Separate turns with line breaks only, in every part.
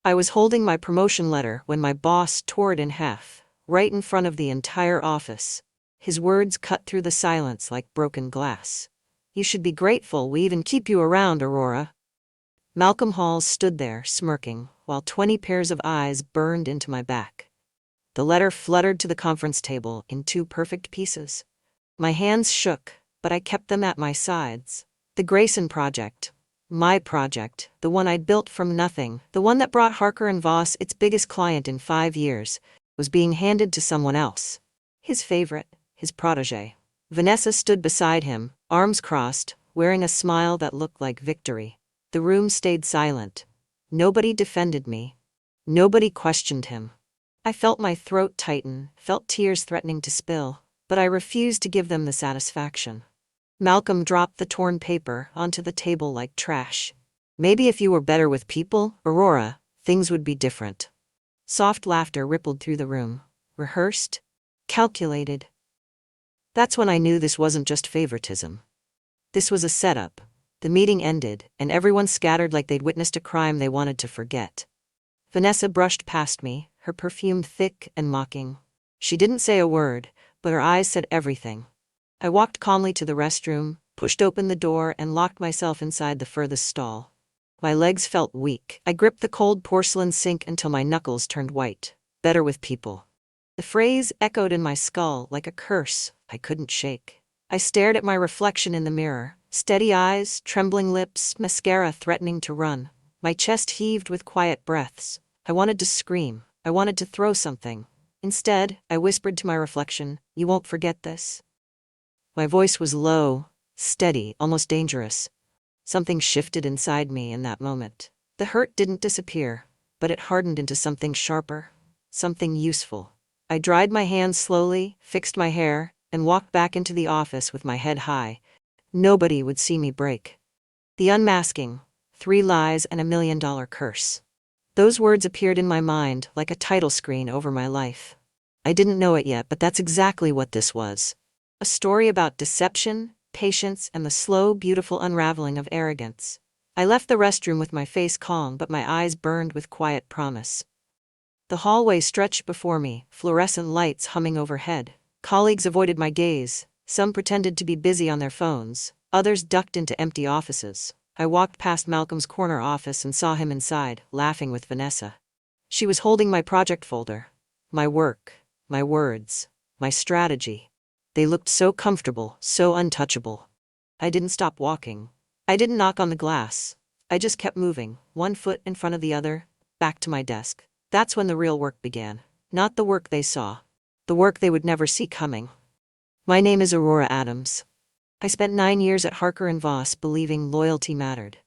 I was holding my promotion letter when my boss tore it in half, right in front of the entire office. His words cut through the silence like broken glass. "You should be grateful we even keep you around, Aurora." Malcolm Halls stood there, smirking, while 20 pairs of eyes burned into my back. The letter fluttered to the conference table in 2 perfect pieces. My hands shook, but I kept them at my sides. The Grayson project. My project, the one I'd built from nothing, the one that brought Harker & Voss its biggest client in 5 years, was being handed to someone else. His favorite, his protégé. Vanessa stood beside him, arms crossed, wearing a smile that looked like victory. The room stayed silent. Nobody defended me. Nobody questioned him. I felt my throat tighten, felt tears threatening to spill, but I refused to give them the satisfaction. Malcolm dropped the torn paper onto the table like trash. "Maybe if you were better with people, Aurora, things would be different." Soft laughter rippled through the room. Rehearsed? Calculated? That's when I knew this wasn't just favoritism. This was a setup. The meeting ended, and everyone scattered like they'd witnessed a crime they wanted to forget. Vanessa brushed past me, her perfume thick and mocking. She didn't say a word, but her eyes said everything. I walked calmly to the restroom, pushed open the door, and locked myself inside the furthest stall. My legs felt weak. I gripped the cold porcelain sink until my knuckles turned white. Better with people. The phrase echoed in my skull like a curse I couldn't shake. I stared at my reflection in the mirror, steady eyes, trembling lips, mascara threatening to run. My chest heaved with quiet breaths. I wanted to scream. I wanted to throw something. Instead, I whispered to my reflection, "You won't forget this." My voice was low, steady, almost dangerous. Something shifted inside me in that moment. The hurt didn't disappear, but it hardened into something sharper, something useful. I dried my hands slowly, fixed my hair, and walked back into the office with my head high. Nobody would see me break. The Unmasking, 3 lies and $1 million curse. Those words appeared in my mind like a title screen over my life. I didn't know it yet, but that's exactly what this was. A story about deception, patience, and the slow, beautiful unraveling of arrogance. I left the restroom with my face calm, but my eyes burned with quiet promise. The hallway stretched before me, fluorescent lights humming overhead. Colleagues avoided my gaze. Some pretended to be busy on their phones. Others ducked into empty offices. I walked past Malcolm's corner office and saw him inside, laughing with Vanessa. She was holding my project folder. My work, my words, my strategy. They looked so comfortable, so untouchable. I didn't stop walking. I didn't knock on the glass. I just kept moving, one foot in front of the other, back to my desk. That's when the real work began. Not the work they saw. The work they would never see coming. My name is Aurora Adams. I spent 9 years at Harker & Voss believing loyalty mattered.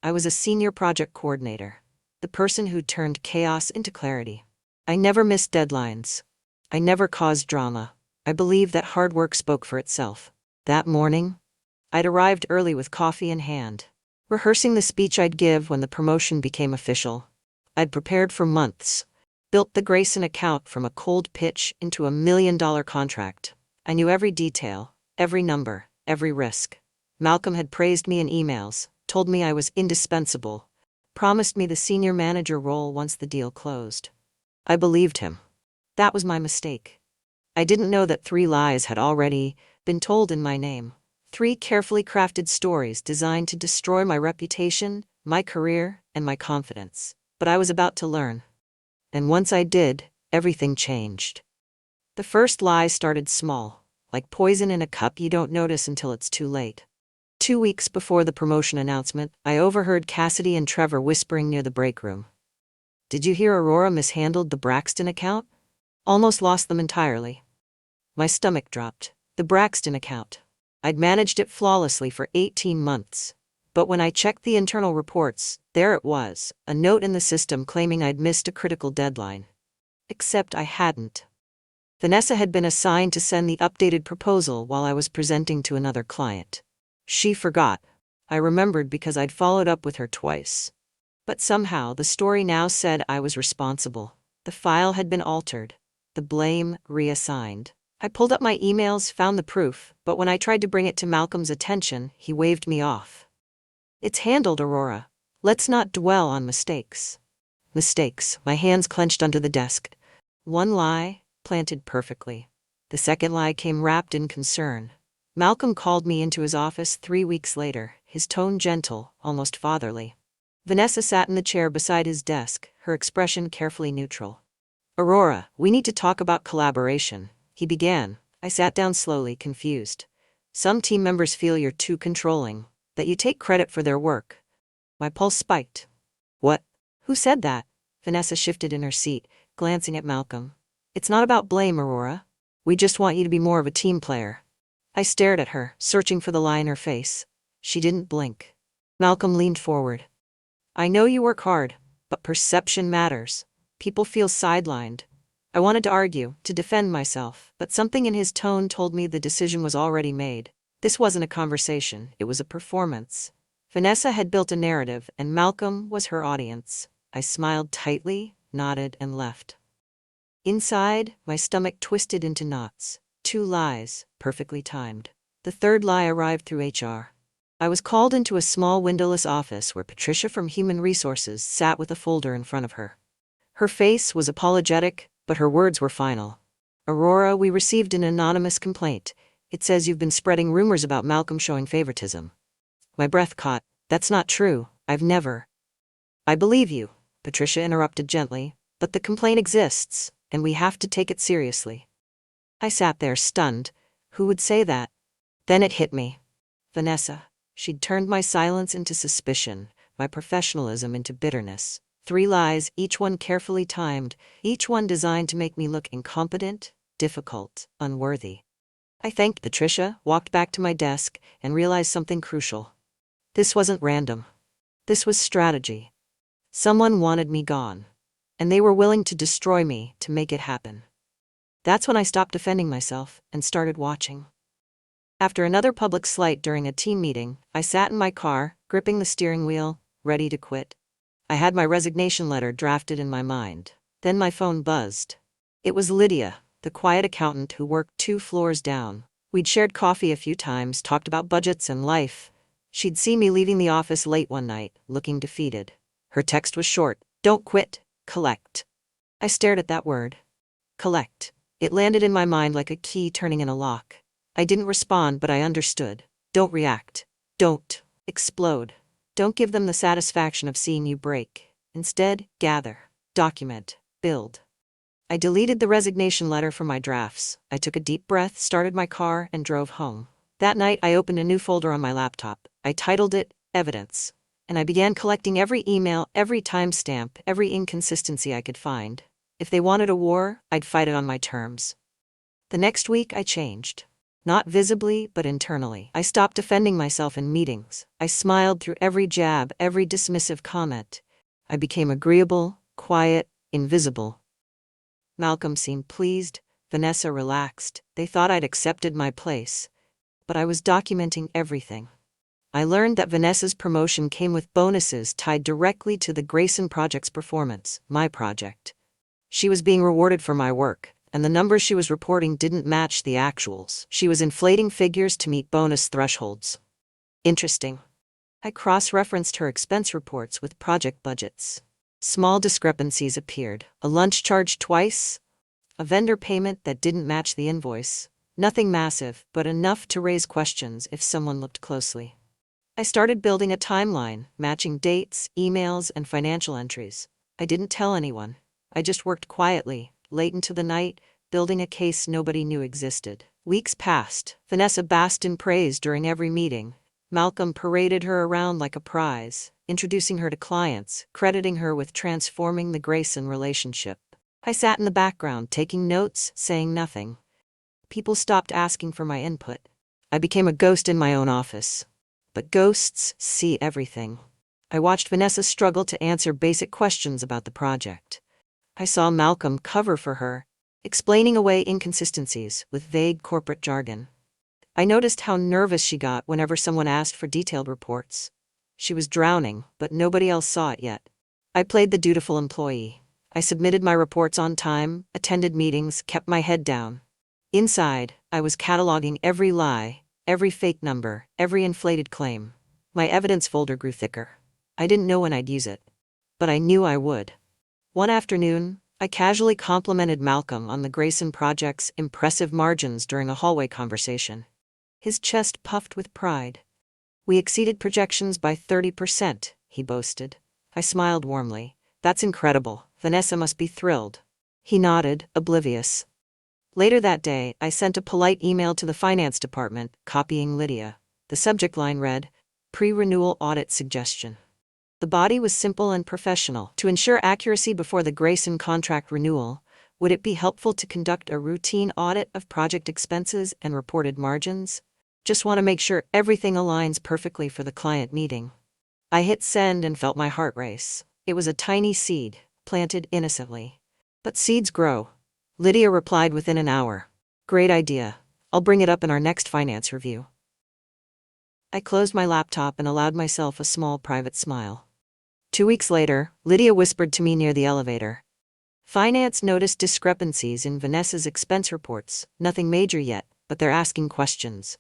I was a senior project coordinator, the person who turned chaos into clarity. I never missed deadlines. I never caused drama. I believed that hard work spoke for itself. That morning, I'd arrived early with coffee in hand, rehearsing the speech I'd give when the promotion became official. I'd prepared for months, built the Grayson account from a cold pitch into a $1 million contract. I knew every detail, every number, every risk. Malcolm had praised me in emails, told me I was indispensable, promised me the senior manager role once the deal closed. I believed him. That was my mistake. I didn't know that 3 lies had already been told in my name. 3 carefully crafted stories designed to destroy my reputation, my career, and my confidence. But I was about to learn. And once I did, everything changed. The first lie started small, like poison in a cup you don't notice until it's too late. 2 weeks before the promotion announcement, I overheard Cassidy and Trevor whispering near the break room. "Did you hear Aurora mishandled the Braxton account? Almost lost them entirely." My stomach dropped. The Braxton account. I'd managed it flawlessly for 18 months. But when I checked the internal reports, there it was, a note in the system claiming I'd missed a critical deadline. Except I hadn't. Vanessa had been assigned to send the updated proposal while I was presenting to another client. She forgot. I remembered because I'd followed up with her twice. But somehow the story now said I was responsible. The file had been altered. The blame reassigned. I pulled up my emails, found the proof, but when I tried to bring it to Malcolm's attention, he waved me off. "It's handled, Aurora. Let's not dwell on mistakes." Mistakes, my hands clenched under the desk. One lie, planted perfectly. The second lie came wrapped in concern. Malcolm called me into his office 3 weeks later, his tone gentle, almost fatherly. Vanessa sat in the chair beside his desk, her expression carefully neutral. "Aurora, we need to talk about collaboration," he began. I sat down slowly, confused. "Some team members feel you're too controlling, that you take credit for their work." My pulse spiked. "What? Who said that?" Vanessa shifted in her seat, glancing at Malcolm. "It's not about blame, Aurora. We just want you to be more of a team player." I stared at her, searching for the lie in her face. She didn't blink. Malcolm leaned forward. "I know you work hard, but perception matters. People feel sidelined." I wanted to argue, to defend myself, but something in his tone told me the decision was already made. This wasn't a conversation, it was a performance. Vanessa had built a narrative, and Malcolm was her audience. I smiled tightly, nodded, and left. Inside, my stomach twisted into knots. 2 lies, perfectly timed. The third lie arrived through HR. I was called into a small windowless office where Patricia from Human Resources sat with a folder in front of her. Her face was apologetic, but her words were final. "Aurora, we received an anonymous complaint. It says you've been spreading rumors about Malcolm showing favoritism." My breath caught. "That's not true. I've never." "I believe you," Patricia interrupted gently, "but the complaint exists, and we have to take it seriously." I sat there stunned. Who would say that? Then it hit me. Vanessa. She'd turned my silence into suspicion, my professionalism into bitterness. 3 lies, each one carefully timed, each one designed to make me look incompetent, difficult, unworthy. I thanked Patricia, walked back to my desk, and realized something crucial. This wasn't random. This was strategy. Someone wanted me gone, and they were willing to destroy me to make it happen. That's when I stopped defending myself and started watching. After another public slight during a team meeting, I sat in my car, gripping the steering wheel, ready to quit. I had my resignation letter drafted in my mind. Then my phone buzzed. It was Lydia, the quiet accountant who worked 2 floors down. We'd shared coffee a few times, talked about budgets and life. She'd seen me leaving the office late one night, looking defeated. Her text was short: "Don't quit, collect." I stared at that word. Collect. It landed in my mind like a key turning in a lock. I didn't respond, but I understood. Don't react. Don't explode. Don't give them the satisfaction of seeing you break. Instead, gather, document, build. I deleted the resignation letter from my drafts. I took a deep breath, started my car, and drove home. That night, I opened a new folder on my laptop. I titled it Evidence. And I began collecting every email, every timestamp, every inconsistency I could find. If they wanted a war, I'd fight it on my terms. The next week, I changed. Not visibly, but internally. I stopped defending myself in meetings. I smiled through every jab, every dismissive comment. I became agreeable, quiet, invisible. Malcolm seemed pleased, Vanessa relaxed. They thought I'd accepted my place. But I was documenting everything. I learned that Vanessa's promotion came with bonuses tied directly to the Grayson Project's performance, my project. She was being rewarded for my work, and the numbers she was reporting didn't match the actuals. She was inflating figures to meet bonus thresholds. Interesting. I cross-referenced her expense reports with project budgets. Small discrepancies appeared: a lunch charge twice, a vendor payment that didn't match the invoice. Nothing massive, but enough to raise questions if someone looked closely. I started building a timeline, matching dates, emails, and financial entries. I didn't tell anyone. I just worked quietly, late into the night, building a case nobody knew existed. Weeks passed. Vanessa basked in praise during every meeting. Malcolm paraded her around like a prize, introducing her to clients, crediting her with transforming the Grayson relationship. I sat in the background, taking notes, saying nothing. People stopped asking for my input. I became a ghost in my own office. But ghosts see everything. I watched Vanessa struggle to answer basic questions about the project. I saw Malcolm cover for her, explaining away inconsistencies with vague corporate jargon. I noticed how nervous she got whenever someone asked for detailed reports. She was drowning, but nobody else saw it yet. I played the dutiful employee. I submitted my reports on time, attended meetings, kept my head down. Inside, I was cataloging every lie, every fake number, every inflated claim. My evidence folder grew thicker. I didn't know when I'd use it, but I knew I would. One afternoon, I casually complimented Malcolm on the Grayson project's impressive margins during a hallway conversation. His chest puffed with pride. "We exceeded projections by 30%, he boasted. I smiled warmly. "That's incredible. Vanessa must be thrilled." He nodded, oblivious. Later that day, I sent a polite email to the finance department, copying Lydia. The subject line read, "Pre-renewal audit suggestion." The body was simple and professional. To ensure accuracy before the Grayson contract renewal, would it be helpful to conduct a routine audit of project expenses and reported margins? Just want to make sure everything aligns perfectly for the client meeting. I hit send and felt my heart race. It was a tiny seed, planted innocently. But seeds grow. Lydia replied within an hour. "Great idea. I'll bring it up in our next finance review." I closed my laptop and allowed myself a small private smile. 2 weeks later, Lydia whispered to me near the elevator. "Finance noticed discrepancies in Vanessa's expense reports. Nothing major yet, but they're asking questions."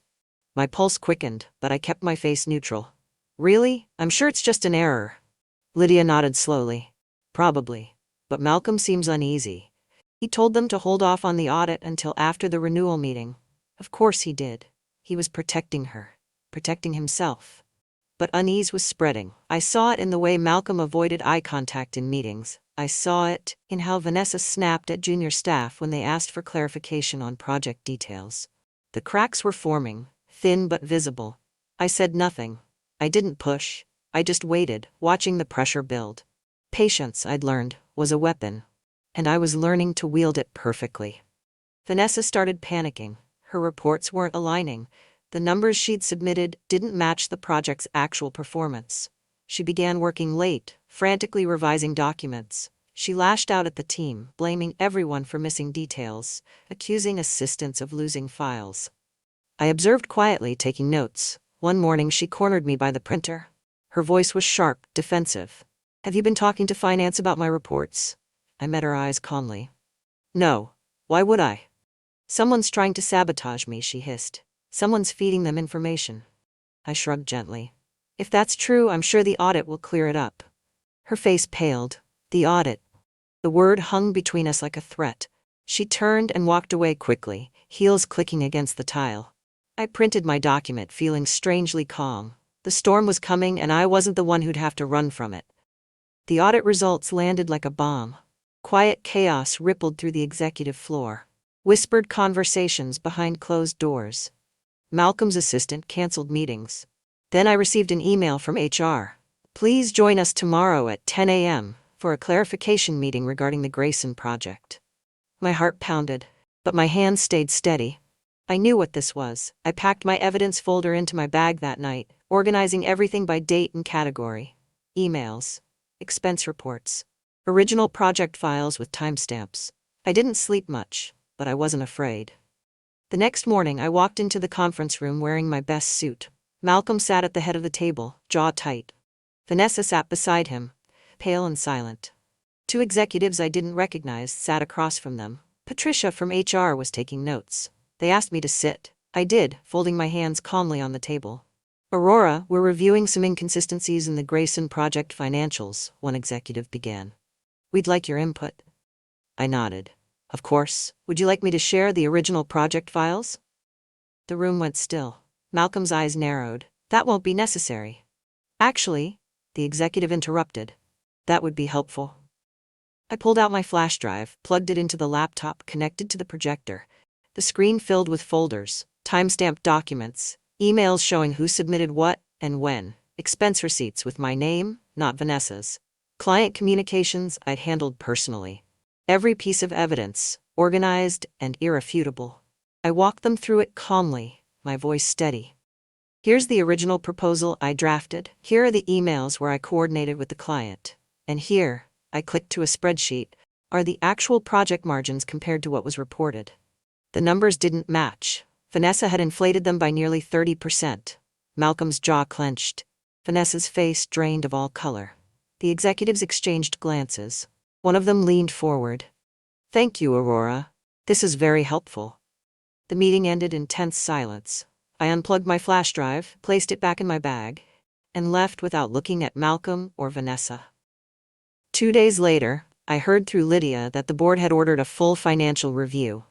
My pulse quickened, but I kept my face neutral. "Really? I'm sure it's just an error." Lydia nodded slowly. "Probably. But Malcolm seems uneasy. He told them to hold off on the audit until after the renewal meeting." Of course he did. He was protecting her, protecting himself. But unease was spreading. I saw it in the way Malcolm avoided eye contact in meetings. I saw it in how Vanessa snapped at junior staff when they asked for clarification on project details. The cracks were forming, thin but visible. I said nothing. I didn't push. I just waited, watching the pressure build. Patience, I'd learned, was a weapon. And I was learning to wield it perfectly. Vanessa started panicking. Her reports weren't aligning. The numbers she'd submitted didn't match the project's actual performance. She began working late, frantically revising documents. She lashed out at the team, blaming everyone for missing details, accusing assistants of losing files. I observed quietly, taking notes. One morning she cornered me by the printer. Her voice was sharp, defensive. "Have you been talking to finance about my reports?" I met her eyes calmly. "No. Why would I?" "Someone's trying to sabotage me," she hissed. "Someone's feeding them information." I shrugged gently. "If that's true, I'm sure the audit will clear it up." Her face paled. "The audit." The word hung between us like a threat. She turned and walked away quickly, heels clicking against the tile. I printed my document, feeling strangely calm. The storm was coming, and I wasn't the one who'd have to run from it. The audit results landed like a bomb. Quiet chaos rippled through the executive floor. Whispered conversations behind closed doors. Malcolm's assistant canceled meetings. Then I received an email from HR. "Please join us tomorrow at 10 a.m. for a clarification meeting regarding the Grayson project." My heart pounded, but my hands stayed steady. I knew what this was. I packed my evidence folder into my bag that night, organizing everything by date and category. Emails, expense reports, original project files with timestamps. I didn't sleep much, but I wasn't afraid. The next morning I walked into the conference room wearing my best suit. Malcolm sat at the head of the table, jaw tight. Vanessa sat beside him, pale and silent. Two executives I didn't recognize sat across from them. Patricia from HR was taking notes. They asked me to sit. I did, folding my hands calmly on the table. "Aurora, we're reviewing some inconsistencies in the Grayson project financials," one executive began. "We'd like your input." I nodded. "Of course. Would you like me to share the original project files?" The room went still. Malcolm's eyes narrowed. "That won't be necessary." "Actually," the executive interrupted, "that would be helpful." I pulled out my flash drive, plugged it into the laptop connected to the projector. The screen filled with folders, timestamped documents, emails showing who submitted what and when, expense receipts with my name, not Vanessa's, client communications I'd handled personally. Every piece of evidence, organized and irrefutable. I walked them through it calmly, my voice steady. "Here's the original proposal I drafted. Here are the emails where I coordinated with the client. And here," I clicked to a spreadsheet, "are the actual project margins compared to what was reported." The numbers didn't match. Vanessa had inflated them by nearly 30%. Malcolm's jaw clenched. Vanessa's face drained of all color. The executives exchanged glances. One of them leaned forward. "Thank you, Aurora. This is very helpful." The meeting ended in tense silence. I unplugged my flash drive, placed it back in my bag, and left without looking at Malcolm or Vanessa. 2 days later, I heard through Lydia that the board had ordered a full financial review.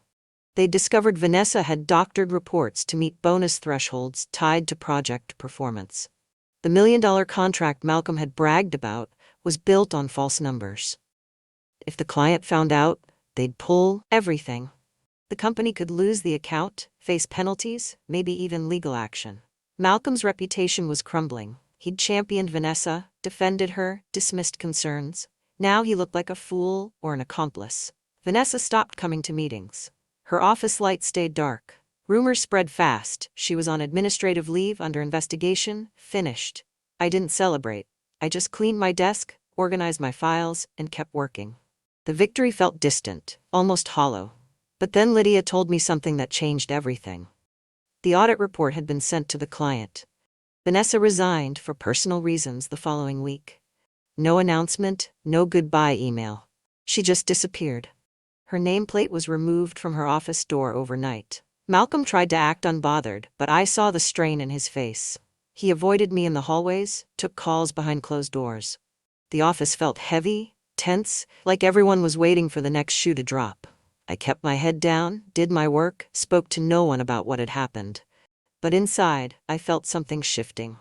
They'd discovered Vanessa had doctored reports to meet bonus thresholds tied to project performance. The $1 million contract Malcolm had bragged about was built on false numbers. If the client found out, they'd pull everything. The company could lose the account, face penalties, maybe even legal action. Malcolm's reputation was crumbling. He'd championed Vanessa, defended her, dismissed concerns. Now he looked like a fool or an accomplice. Vanessa stopped coming to meetings. Her office light stayed dark. Rumors spread fast. She was on administrative leave under investigation, finished. I didn't celebrate. I just cleaned my desk, organized my files, and kept working. The victory felt distant, almost hollow. But then Lydia told me something that changed everything. The audit report had been sent to the client. Vanessa resigned for personal reasons the following week. No announcement, no goodbye email. She just disappeared. Her nameplate was removed from her office door overnight. Malcolm tried to act unbothered, but I saw the strain in his face. He avoided me in the hallways, took calls behind closed doors. The office felt heavy, tense, like everyone was waiting for the next shoe to drop. I kept my head down, did my work, spoke to no one about what had happened. But inside, I felt something shifting.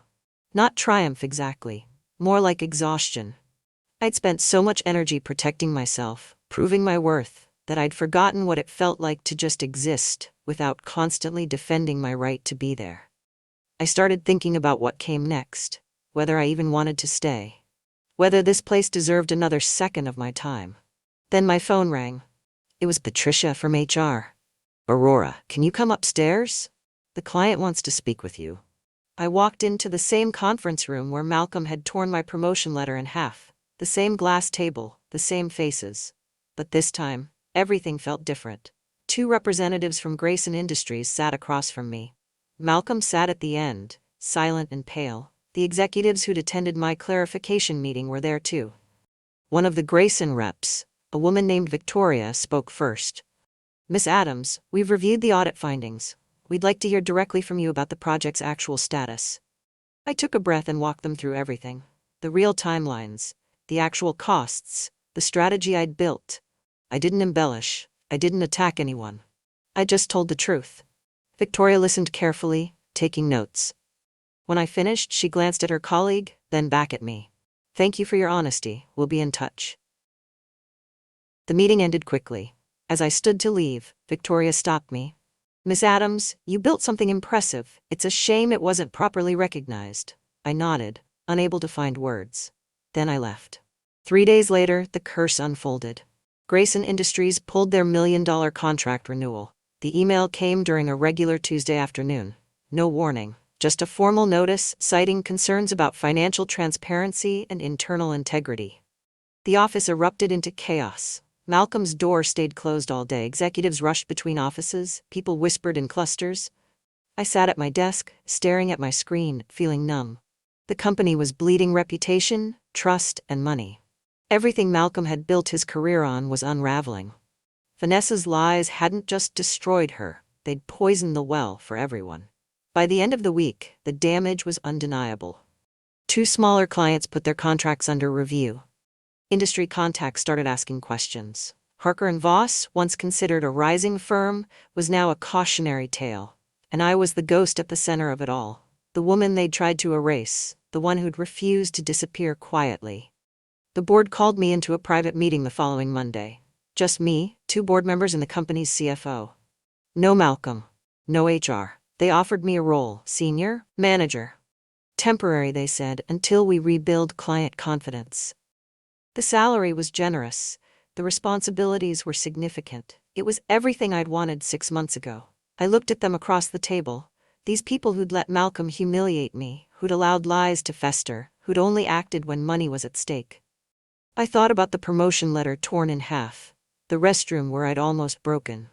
Not triumph exactly, more like exhaustion. I'd spent so much energy protecting myself, proving my worth, that I'd forgotten what it felt like to just exist, without constantly defending my right to be there. I started thinking about what came next, whether I even wanted to stay, whether this place deserved another second of my time. Then my phone rang. It was Patricia from HR. "Aurora, can you come upstairs? The client wants to speak with you." I walked into the same conference room where Malcolm had torn my promotion letter in half, the same glass table, the same faces. But this time, everything felt different. 2 representatives from Grayson Industries sat across from me. Malcolm sat at the end, silent and pale. The executives who'd attended my clarification meeting were there too. One of the Grayson reps, a woman named Victoria, spoke first. "Miss Adams, we've reviewed the audit findings. We'd like to hear directly from you about the project's actual status." I took a breath and walked them through everything. The real timelines, the actual costs, the strategy I'd built. I didn't embellish. I didn't attack anyone. I just told the truth. Victoria listened carefully, taking notes. When I finished, she glanced at her colleague, then back at me. "Thank you for your honesty. We'll be in touch." The meeting ended quickly. As I stood to leave, Victoria stopped me. "Miss Adams, you built something impressive. It's a shame it wasn't properly recognized." I nodded, unable to find words. Then I left. 3 days later, the curse unfolded. Grayson Industries pulled their $1 million contract renewal. The email came during a regular Tuesday afternoon. No warning, just a formal notice citing concerns about financial transparency and internal integrity. The office erupted into chaos. Malcolm's door stayed closed all day. Executives rushed between offices. People whispered in clusters. I sat at my desk, staring at my screen, feeling numb. The company was bleeding reputation, trust, and money. Everything Malcolm had built his career on was unraveling. Vanessa's lies hadn't just destroyed her, they'd poisoned the well for everyone. By the end of the week, the damage was undeniable. 2 smaller clients put their contracts under review. Industry contacts started asking questions. Harker & Voss, once considered a rising firm, was now a cautionary tale. And I was the ghost at the center of it all. The woman they'd tried to erase, the one who'd refused to disappear quietly. The board called me into a private meeting the following Monday. Just me, 2 board members and the company's CFO. No Malcolm. No HR. They offered me a role, senior, manager. Temporary, they said, until we rebuild client confidence. The salary was generous. The responsibilities were significant. It was everything I'd wanted 6 months ago. I looked at them across the table. These people who'd let Malcolm humiliate me, who'd allowed lies to fester, who'd only acted when money was at stake. I thought about the promotion letter torn in half, the restroom where I'd almost broken,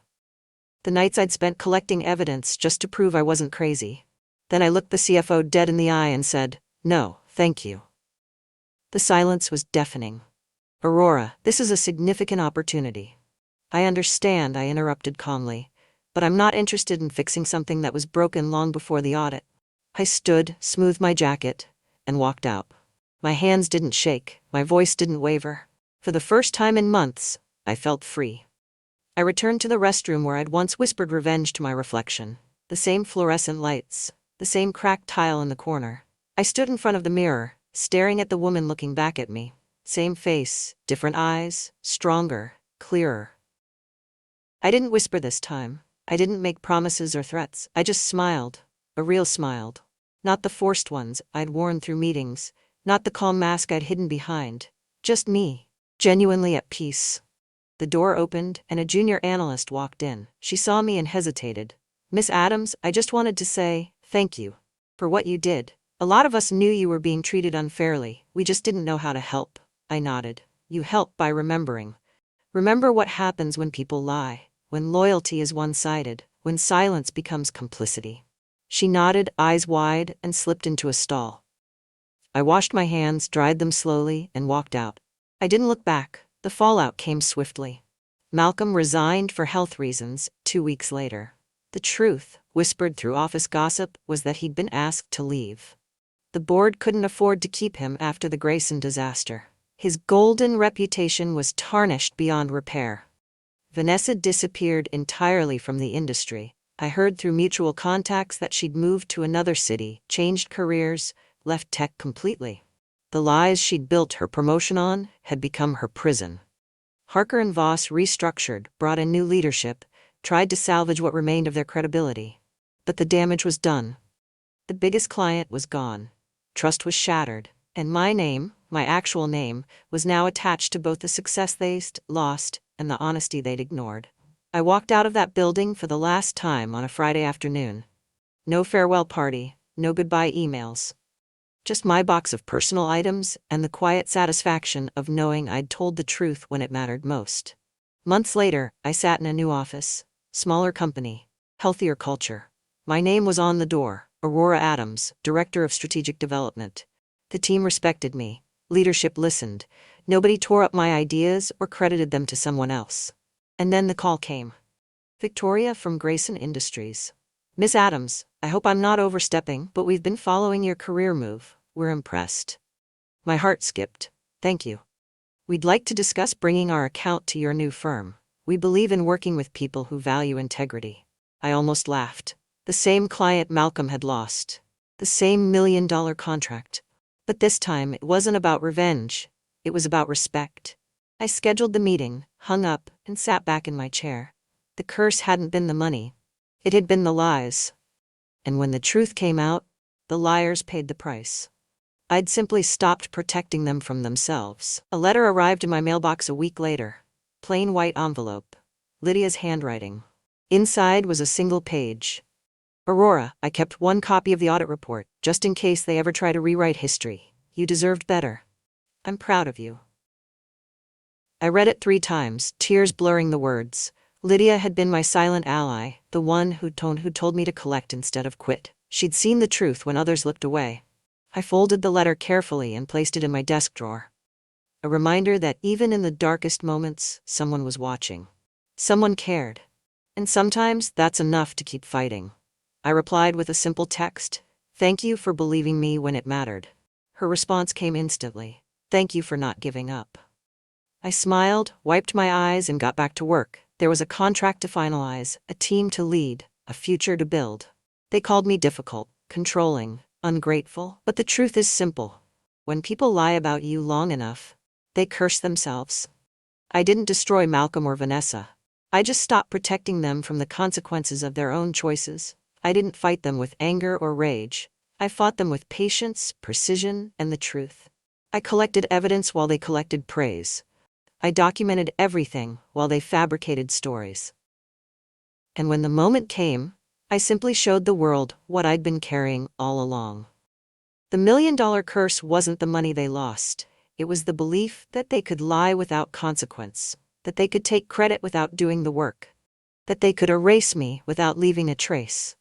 the nights I'd spent collecting evidence just to prove I wasn't crazy. Then I looked the CFO dead in the eye and said, "No, thank you." The silence was deafening. "Aurora, this is a significant opportunity." "I understand," I interrupted calmly, "but I'm not interested in fixing something that was broken long before the audit." I stood, smoothed my jacket, and walked out. My hands didn't shake, my voice didn't waver. For the first time in months, I felt free. I returned to the restroom where I'd once whispered revenge to my reflection. The same fluorescent lights, the same cracked tile in the corner. I stood in front of the mirror, staring at the woman looking back at me. Same face, different eyes, stronger, clearer. I didn't whisper this time. I didn't make promises or threats. I just smiled. A real smile. Not the forced ones I'd worn through meetings, not the calm mask I'd hidden behind. Just me, genuinely at peace. The door opened and a junior analyst walked in. She saw me and hesitated. "Miss Adams, I just wanted to say, thank you for what you did. A lot of us knew you were being treated unfairly, we just didn't know how to help." I nodded. "You help by remembering. Remember what happens when people lie, when loyalty is one-sided, when silence becomes complicity." She nodded, eyes wide, and slipped into a stall. I washed my hands, dried them slowly, and walked out. I didn't look back. The fallout came swiftly. Malcolm resigned for health reasons 2 weeks later. The truth, whispered through office gossip, was that he'd been asked to leave. The board couldn't afford to keep him after the Grayson disaster. His golden reputation was tarnished beyond repair. Vanessa disappeared entirely from the industry. I heard through mutual contacts that she'd moved to another city, changed careers, left tech completely. The lies she'd built her promotion on had become her prison. Harker and Voss restructured, brought in new leadership, tried to salvage what remained of their credibility. But the damage was done. The biggest client was gone. Trust was shattered, and my name, my actual name, was now attached to both the success they'd lost and the honesty they'd ignored. I walked out of that building for the last time on a Friday afternoon. No farewell party, no goodbye emails. Just my box of personal items and the quiet satisfaction of knowing I'd told the truth when it mattered most. Months later, I sat in a new office. Smaller company. Healthier culture. My name was on the door. Aurora Adams, Director of Strategic Development. The team respected me. Leadership listened. Nobody tore up my ideas or credited them to someone else. And then the call came. Victoria from Grayson Industries. "Miss Adams, I hope I'm not overstepping, but we've been following your career move. We're impressed." My heart skipped. "Thank you. We'd like to discuss bringing our account to your new firm. We believe in working with people who value integrity." I almost laughed. The same client Malcolm had lost. The same $1 million contract. But this time it wasn't about revenge. It was about respect. I scheduled the meeting, hung up, and sat back in my chair. The curse hadn't been the money. It had been the lies. And when the truth came out, the liars paid the price. I'd simply stopped protecting them from themselves. A letter arrived in my mailbox a week later. Plain white envelope. Lydia's handwriting. Inside was a single page. "Aurora, I kept one copy of the audit report, just in case they ever try to rewrite history. You deserved better. I'm proud of you." I read it 3 times, tears blurring the words. Lydia had been my silent ally, the one who told me to collect instead of quit. She'd seen the truth when others looked away. I folded the letter carefully and placed it in my desk drawer. A reminder that even in the darkest moments, someone was watching. Someone cared. And sometimes that's enough to keep fighting. I replied with a simple text, "Thank you for believing me when it mattered." Her response came instantly, "Thank you for not giving up." I smiled, wiped my eyes, and got back to work. There was a contract to finalize, a team to lead, a future to build. They called me difficult, controlling, ungrateful, but the truth is simple. When people lie about you long enough, they curse themselves. I didn't destroy Malcolm or Vanessa. I just stopped protecting them from the consequences of their own choices. I didn't fight them with anger or rage. I fought them with patience, precision, and the truth. I collected evidence while they collected praise. I documented everything while they fabricated stories. And when the moment came, I simply showed the world what I'd been carrying all along. The $1 million curse wasn't the money they lost. It was the belief that they could lie without consequence, that they could take credit without doing the work, that they could erase me without leaving a trace.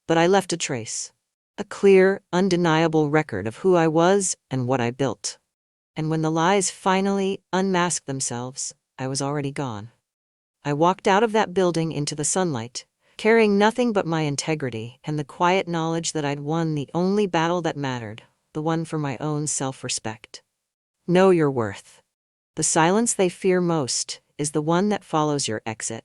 But I left a trace. A clear, undeniable record of who I was and what I built. And when the lies finally unmasked themselves, I was already gone. I walked out of that building into the sunlight, carrying nothing but my integrity and the quiet knowledge that I'd won the only battle that mattered, the one for my own self-respect. Know your worth. The silence they fear most is the one that follows your exit.